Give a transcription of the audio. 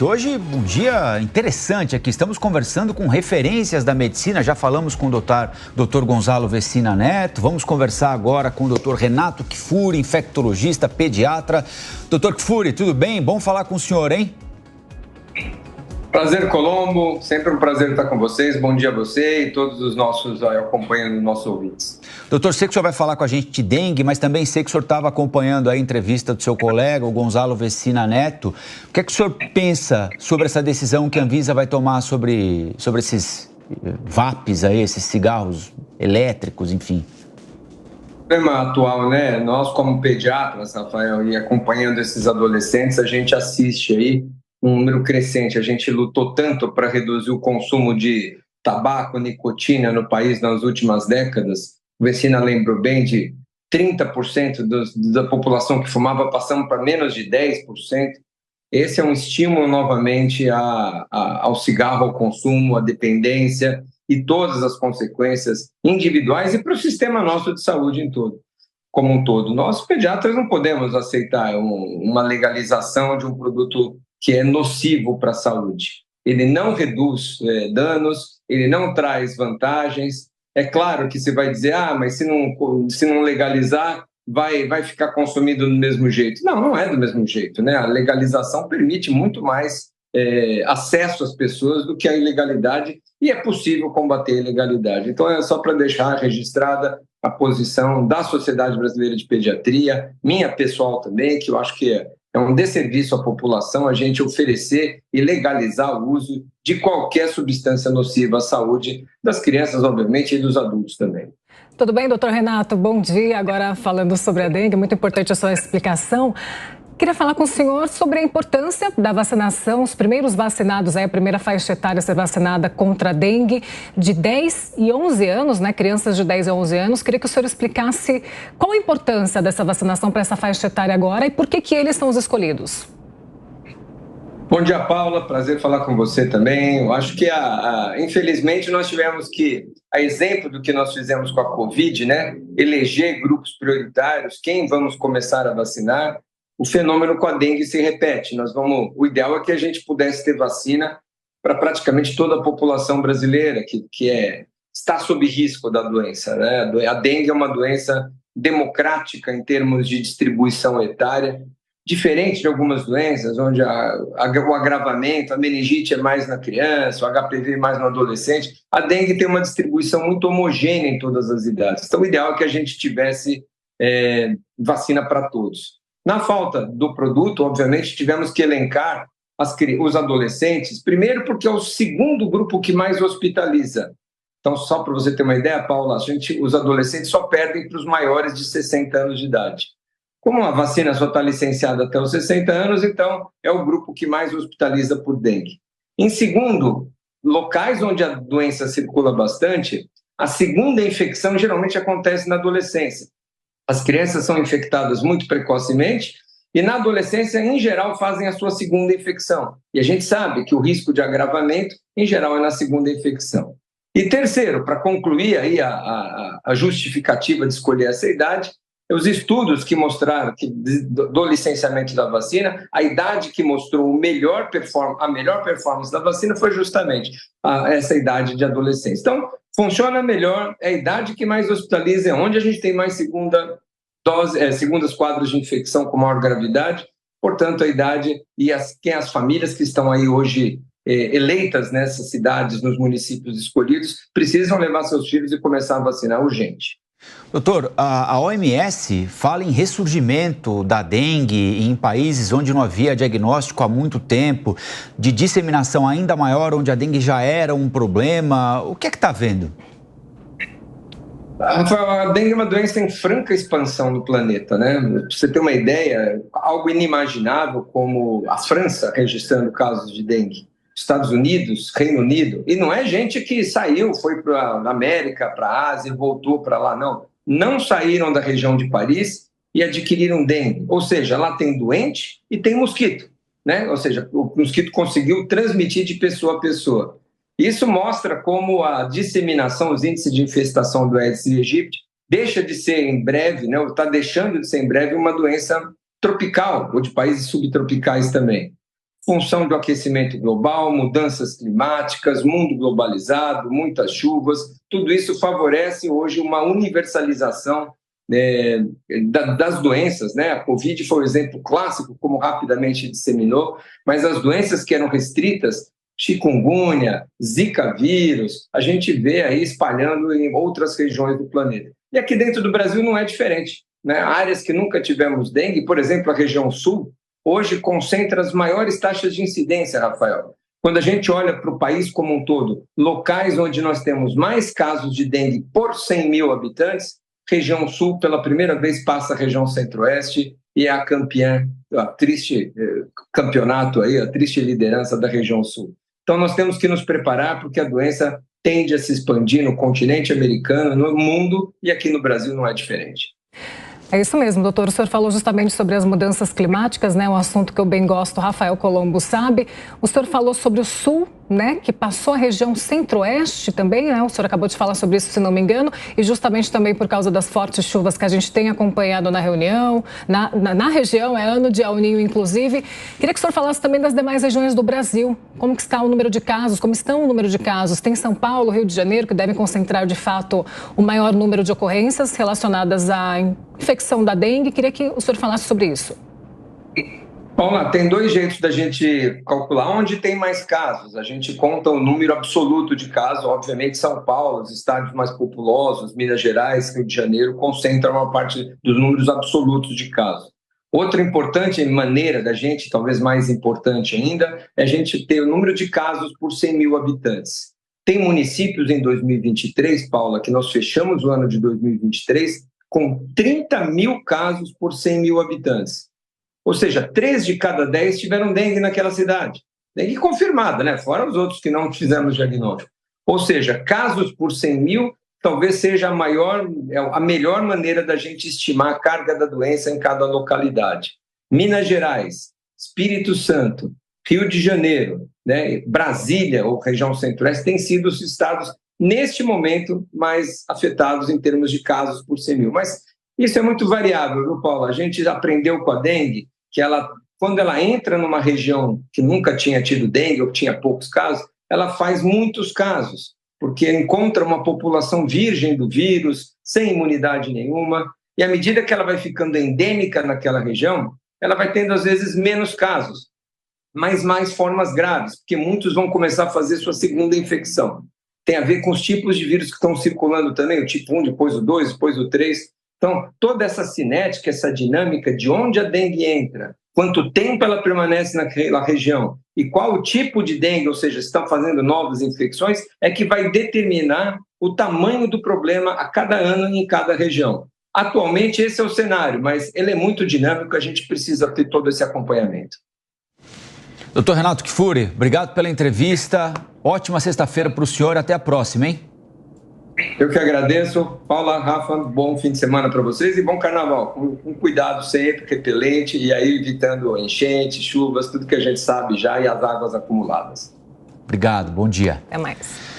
Hoje, um dia interessante aqui. Estamos conversando com referências da medicina. Já falamos com o Dr. Gonzalo Vecina Neto. Vamos conversar agora com o Dr. Renato Kfouri, infectologista, pediatra. Dr. Kfouri, tudo bem? Bom falar com o senhor, hein? Prazer, Colombo. Sempre um prazer estar com vocês. Bom dia a você e todos os nossos acompanhando os nossos ouvintes. Doutor, sei que o senhor vai falar com a gente de dengue, mas também sei que o senhor estava acompanhando a entrevista do seu colega, o Gonzalo Vecina Neto. O que é que o senhor pensa sobre essa decisão que a Anvisa vai tomar sobre esses vapes aí, esses cigarros elétricos, enfim? O problema atual, né? Nós, como pediatras, Rafael, e acompanhando esses adolescentes, a gente assiste aí um número crescente. A gente lutou tanto para reduzir o consumo de tabaco, nicotina no país nas últimas décadas. O Vecina lembrou bem de 30% da população que fumava, passamos para menos de 10%. Esse é um estímulo novamente ao cigarro, ao consumo, à dependência e todas as consequências individuais e para o sistema nosso de saúde como um todo. Nós, pediatras, não podemos aceitar uma legalização de um produto que é nocivo para a saúde. Ele não reduz danos, ele não traz vantagens. É claro que você vai dizer, mas se não legalizar, vai ficar consumido do mesmo jeito. Não, não é do mesmo jeito, né? A legalização permite muito mais acesso às pessoas do que a ilegalidade, e é possível combater a ilegalidade. Então, é só para deixar registrada a posição da Sociedade Brasileira de Pediatria, minha pessoal também, que eu acho que é um desserviço à população a gente oferecer e legalizar o uso de qualquer substância nociva à saúde das crianças, obviamente, e dos adultos também. Tudo bem, doutor Renato? Bom dia. Agora falando sobre a dengue, muito importante a sua explicação. Queria falar com o senhor sobre a importância da vacinação. Os primeiros vacinados, a primeira faixa etária a ser vacinada contra a dengue, de 10 e 11 anos, né? Crianças de 10 a 11 anos. Queria que o senhor explicasse qual a importância dessa vacinação para essa faixa etária agora e por que eles são os escolhidos. Bom dia, Paula. Prazer falar com você também. Eu acho que, infelizmente, nós tivemos que, a exemplo do que nós fizemos com a Covid, né? Eleger grupos prioritários, quem vamos começar a vacinar. O fenômeno com a dengue se repete. O ideal é que a gente pudesse ter vacina para praticamente toda a população brasileira que está sob risco da doença, né? A dengue é uma doença democrática em termos de distribuição etária, diferente de algumas doenças, onde o agravamento, a meningite é mais na criança, o HPV é mais no adolescente. A dengue tem uma distribuição muito homogênea em todas as idades. Então, o ideal é que a gente tivesse vacina para todos. Na falta do produto, obviamente, tivemos que elencar os adolescentes, primeiro porque é o segundo grupo que mais hospitaliza. Então, só para você ter uma ideia, Paula, os adolescentes só perdem para os maiores de 60 anos de idade. Como a vacina só está licenciada até os 60 anos, então é o grupo que mais hospitaliza por dengue. Em segundo, locais onde a doença circula bastante, a segunda infecção geralmente acontece na adolescência. As crianças são infectadas muito precocemente e na adolescência, em geral, fazem a sua segunda infecção. E a gente sabe que o risco de agravamento, em geral, é na segunda infecção. E terceiro, para concluir aí a justificativa de escolher essa idade, os estudos que mostraram que do licenciamento da vacina, a idade que mostrou a melhor performance da vacina foi justamente essa idade de adolescência. Então, funciona melhor, é a idade que mais hospitaliza, é onde a gente tem mais segundas quadros de infecção com maior gravidade, portanto, a idade e as famílias que estão aí hoje eleitas nessas cidades, nos municípios escolhidos, precisam levar seus filhos e começar a vacinar urgente. Doutor, a OMS fala em ressurgimento da dengue em países onde não havia diagnóstico há muito tempo, de disseminação ainda maior, onde a dengue já era um problema. O que é que está vendo? A dengue é uma doença em franca expansão no planeta, né? Para você ter uma ideia, algo inimaginável como a França registrando casos de dengue, Estados Unidos, Reino Unido, e não é gente que saiu, foi para a América, para a Ásia e voltou para lá, não. Não saíram da região de Paris e adquiriram dengue, ou seja, lá tem doente e tem mosquito, né? Ou seja, o mosquito conseguiu transmitir de pessoa a pessoa. Isso mostra como a disseminação, os índices de infestação do Aedes aegypti deixa de ser em breve, né, está deixando de ser em breve uma doença tropical ou de países subtropicais também. função do aquecimento global, mudanças climáticas, mundo globalizado, muitas chuvas, tudo isso favorece hoje uma universalização das doenças, né? A Covid foi um exemplo clássico, como rapidamente disseminou, mas as doenças que eram restritas, chikungunya, zika vírus, a gente vê aí espalhando em outras regiões do planeta. E aqui dentro do Brasil não é diferente, né? Áreas que nunca tivemos dengue, por exemplo, a região sul, hoje concentra as maiores taxas de incidência, Rafael. Quando a gente olha para o país como um todo, locais onde nós temos mais casos de dengue por 100 mil habitantes, região sul, pela primeira vez, passa a região centro-oeste e é a campeã, a triste campeonato aí, a triste liderança da região sul. Então nós temos que nos preparar porque a doença tende a se expandir no continente americano, no mundo, e aqui no Brasil não é diferente. É isso mesmo, doutor. O senhor falou justamente sobre as mudanças climáticas, né? Um assunto que eu bem gosto, o Rafael Colombo sabe. O senhor falou sobre o sul, né? Que passou a região centro-oeste também, né? O senhor acabou de falar sobre isso, se não me engano. E justamente também por causa das fortes chuvas que a gente tem acompanhado na reunião, na região, é ano de El Niño, inclusive. Queria que o senhor falasse também das demais regiões do Brasil. Como que está o número de casos? Como estão o número de casos? Tem São Paulo, Rio de Janeiro, que devem concentrar, de fato, o maior número de ocorrências relacionadas à infecção da dengue. Queria que o senhor falasse sobre isso. Vamos lá, tem dois jeitos da gente calcular onde tem mais casos. A gente conta o número absoluto de casos, obviamente São Paulo, os estados mais populosos, Minas Gerais, Rio de Janeiro, concentram uma parte dos números absolutos de casos. Outra importante maneira da gente, talvez mais importante ainda, é a gente ter o número de casos por 100 mil habitantes. Tem municípios em 2023, Paula, que nós fechamos o ano de 2023 com 30 mil casos por 100 mil habitantes. Ou seja, 3 de cada 10 tiveram dengue naquela cidade. Dengue confirmada, né? Fora os outros que não fizemos diagnóstico. Ou seja, casos por 100 mil talvez seja a melhor maneira da gente estimar a carga da doença em cada localidade. Minas Gerais, Espírito Santo, Rio de Janeiro, né? Brasília, ou região centro-oeste, têm sido os estados, neste momento, mais afetados em termos de casos por 100 mil. Mas isso é muito variável, viu, Paulo? A gente aprendeu com a dengue que quando ela entra numa região que nunca tinha tido dengue ou que tinha poucos casos, ela faz muitos casos, porque encontra uma população virgem do vírus, sem imunidade nenhuma, e à medida que ela vai ficando endêmica naquela região, ela vai tendo, às vezes, menos casos, mas mais formas graves, porque muitos vão começar a fazer sua segunda infecção. Tem a ver com os tipos de vírus que estão circulando também, o tipo 1, depois o 2, depois o 3. Então, toda essa cinética, essa dinâmica de onde a dengue entra, quanto tempo ela permanece naquela região e qual o tipo de dengue, ou seja, se estão fazendo novas infecções, é que vai determinar o tamanho do problema a cada ano em cada região. Atualmente, esse é o cenário, mas ele é muito dinâmico, a gente precisa ter todo esse acompanhamento. Doutor Renato Kfouri, obrigado pela entrevista. Ótima sexta-feira para o senhor. Até a próxima, hein? Eu que agradeço. Paula, Rafa, bom fim de semana para vocês e bom carnaval. Com cuidado sempre, repelente e aí evitando enchentes, chuvas, tudo que a gente sabe já e as águas acumuladas. Obrigado, bom dia. Até mais.